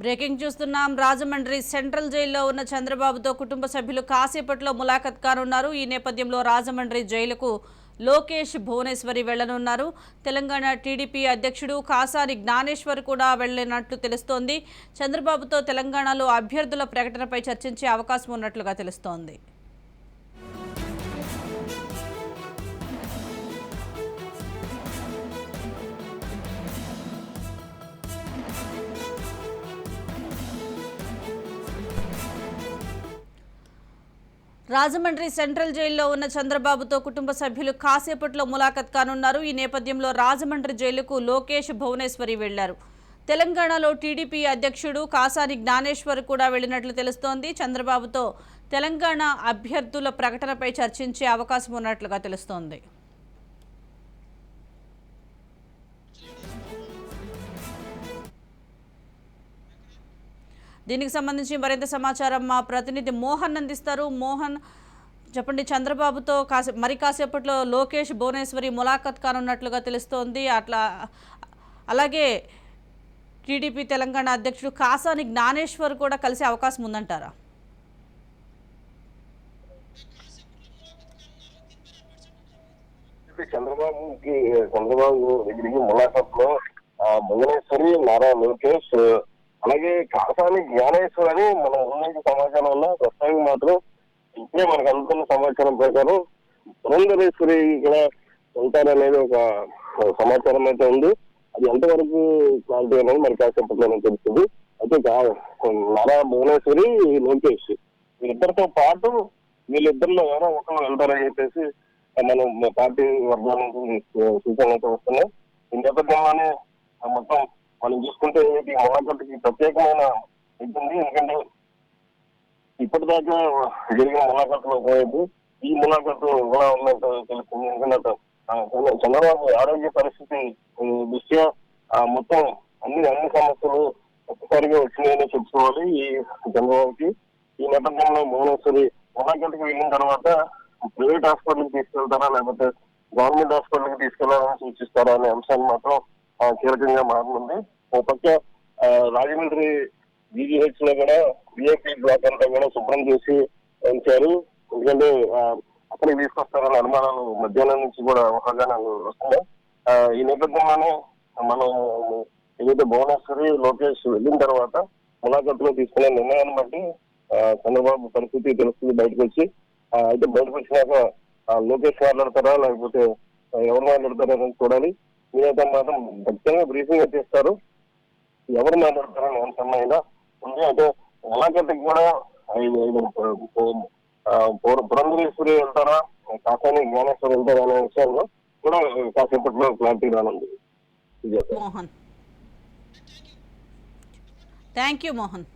Breaking చూస్తున్నాం. Rajahmundry central జైల్లో ఉన్న చంద్రబాబుతో కుటుంబ సభ్యులు కాసేపట్లో ములాఖత్ కానున్నారు. ఈ నేపథ్యంలో రాజమండ్రి జైలుకు లోకేష్ భువనేశ్వరి వెళ్లనున్నారు. తెలంగాణ టీడీపీ అధ్యక్షుడు కాసాని జ్ఞానేశ్వర్ కూడా వెళ్లినట్లు తెలుస్తోంది. చంద్రబాబుతో తెలంగాణలో అభ్యర్థుల ప్రకటనపై చర్చించే అవకాశం ఉన్నట్లుగా తెలుస్తోంది. రాజమండ్రి సెంట్రల్ జైల్లో ఉన్న చంద్రబాబుతో కుటుంబ సభ్యులు కాసేపట్లో ములాఖత్ కానున్నారు. ఈ నేపథ్యంలో రాజమండ్రి జైలుకు లోకేష్ భువనేశ్వరి వెళ్లారు. తెలంగాణలో టీడీపీ అధ్యక్షుడు కాసాని జ్ఞానేశ్వర్ కూడా వెళ్లినట్లు తెలుస్తోంది. చంద్రబాబుతో తెలంగాణ అభ్యర్థుల ప్రకటనపై చర్చించే అవకాశం ఉన్నట్లుగా తెలుస్తోంది. దీనికి సంబంధించి మరింత సమాచారం మా ప్రతినిధి మోహన్ అందిస్తారు. మోహన్, చెప్పండి. చంద్రబాబుతో కాసేపట్లో లోకేష్ భువనేశ్వరి ములాఖత్ కానున్నట్లుగా తెలుస్తోంది. అలాగే టీడీపీ తెలంగాణ అధ్యక్షుడు కాసాని జ్ఞానేశ్వర్ కూడా కలిసే అవకాశం ఉందంటారా? చంద్రబాబు దగ్గరికి ములాఖత్ లో భువనేశ్వరి, నారా లోకేష్, అలాగే కాసాని జ్ఞానేశ్వర్ అని మనం ఉన్నది సమాచారం ఉన్న ప్రస్తుతానికి మాత్రం ఇప్పుడే మనకు అందుతున్న సమాచారం ప్రకారం పురంధరేశ్వరి ఇక్కడ ఉంటారనేది ఒక సమాచారం అయితే ఉంది. అది ఎంతవరకు క్లారిటీ అనేది మనకి కాసేపట్లోనే తెలుస్తుంది. అయితే నారా భువనేశ్వరి, లోకేష్ వీళ్ళిద్దరితో పాటు వీళ్ళిద్దరిలో ఎవరో ఒకరు వెళ్తారని చెప్పేసి మనం పార్టీ వర్గాల నుంచి సూచనలు అయితే వస్తున్నాయి. ఈ నేపథ్యంలోనే మొత్తం మనం చూసుకుంటే ఈ ములాఖతుకి ప్రత్యేకమైన ఇబ్బంది. ఎందుకంటే ఇప్పటిదాకా జరిగిన ములాఖతులు పోయేది ఈ ములాఖతు కూడా ఉన్నట్టు తెలుస్తుంది. ఎందుకంటే చంద్రబాబు ఆరోగ్య పరిస్థితి దృష్ట్యా మొత్తం అన్ని సమస్యలు ఒక్కసారిగా వచ్చినాయని చెప్పుకోవాలి ఈ చంద్రబాబుకి. ఈ నేపథ్యంలో భువనేశ్వరి ములాఖతుకి వెళ్ళిన తర్వాత ప్రైవేట్ హాస్పిటల్కి తీసుకెళ్తారా లేకపోతే గవర్నమెంట్ హాస్పిటల్కి తీసుకెళ్లాలని సూచిస్తారా అనే అంశాన్ని మాత్రం కీలకంగా మారనుంది. ఓ పక్క రాజమండ్రి జీజీహెచ్ లో కూడా విఐపీ బ్లాక్ అంతా కూడా శుభ్రం చేసి ఉంచారు. ఎందుకంటే అక్కడికి తీసుకొస్తారన్న అనుమానాలు మధ్యాహ్నం నుంచి కూడా అవగాహనలు వస్తున్నాయి. ఈ నేపథ్యంలోనే మనం ఏదైతే భువనేశ్వరి, లోకేష్ వెళ్ళిన తర్వాత ములాఖతులో తీసుకునే నిర్ణయాన్ని బట్టి చంద్రబాబు పరిస్థితి తెలుస్తుంది బయటకు వచ్చి. అయితే బయటకు వచ్చినాక లోకేష్ మాట్లాడతారా లేకపోతే ఎవరు మాట్లాడతారా అని చూడాలి. మీరైతే మాత్రం ఖచ్చితంగా బ్రీఫింగ్ చేస్తారు. ఎవరు మాట్లాడతారని అంశమైనా ఉంది. అంటే ములాఖతుకి కూడా పురంధరేశ్వరి వెళ్తారా, కాసాని జ్ఞానేశ్వరి వెళ్తారా అనే విషయంలో కూడా కాసేపట్లో క్లారిటీ రానుంది. Mohan, thank you Mohan.